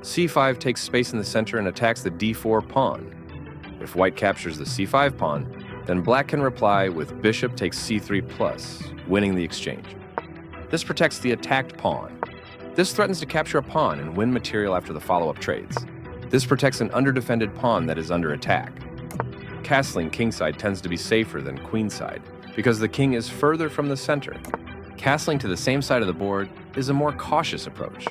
c5 takes space in the center and attacks the d4 pawn. If white captures the c5 pawn, then black can reply with bishop takes c3 plus, winning the exchange. This protects the attacked pawn. This threatens to capture a pawn and win material after the follow-up trades. This protects an underdefended pawn that is under attack. Castling kingside tends to be safer than queenside because the king is further from the center. Castling to the same side of the board is a more cautious approach.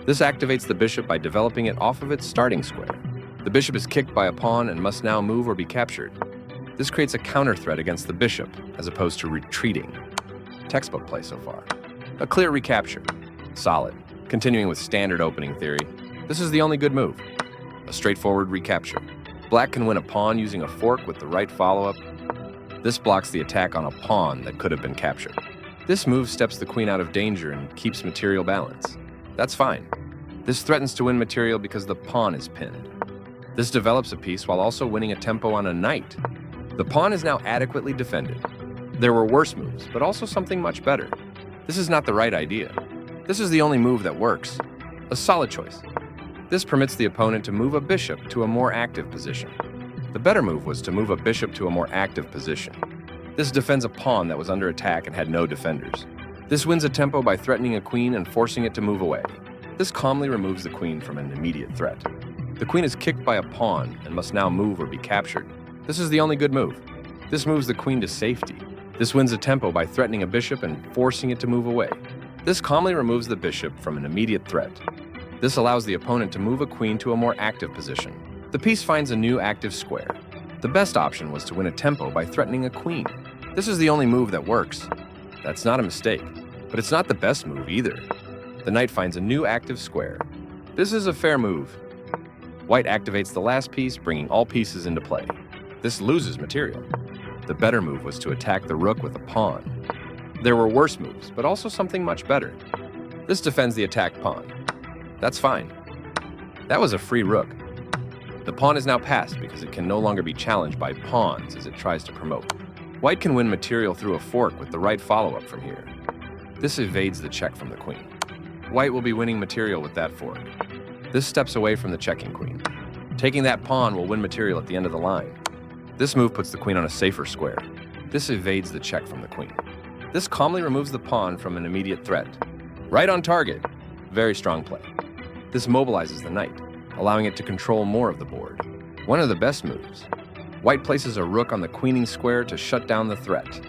This activates the bishop by developing it off of its starting square. The bishop is kicked by a pawn and must now move or be captured. This creates a counter threat against the bishop, as opposed to retreating. Textbook play so far. A clear recapture. Solid. Continuing with standard opening theory, this is the only good move. A straightforward recapture. Black can win a pawn using a fork with the right follow-up. This blocks the attack on a pawn that could have been captured. This move steps the queen out of danger and keeps material balance. That's fine. This threatens to win material because the pawn is pinned. This develops a piece while also winning a tempo on a knight. The pawn is now adequately defended. There were worse moves, but also something much better. This is not the right idea. This is the only move that works. A solid choice. This permits the opponent to move a bishop to a more active position. The better move was to move a bishop to a more active position. This defends a pawn that was under attack and had no defenders. This wins a tempo by threatening a queen and forcing it to move away. This calmly removes the queen from an immediate threat. The queen is kicked by a pawn and must now move or be captured. This is the only good move. This moves the queen to safety. This wins a tempo by threatening a bishop and forcing it to move away. This calmly removes the bishop from an immediate threat. This allows the opponent to move a queen to a more active position. The piece finds a new active square. The best option was to win a tempo by threatening a queen. This is the only move that works. That's not a mistake, but it's not the best move either. The knight finds a new active square. This is a fair move. White activates the last piece, bringing all pieces into play. This loses material. The better move was to attack the rook with a pawn. There were worse moves, but also something much better. This defends the attacked pawn. That's fine. That was a free rook. The pawn is now passed because it can no longer be challenged by pawns as it tries to promote. White can win material through a fork with the right follow-up from here. This evades the check from the queen. White will be winning material with that fork. This steps away from the checking queen. Taking that pawn will win material at the end of the line. This move puts the queen on a safer square. This evades the check from the queen. This calmly removes the pawn from an immediate threat. Right on target. Very strong play. This mobilizes the knight, allowing it to control more of the board. One of the best moves. White places a rook on the queening square to shut down the threat.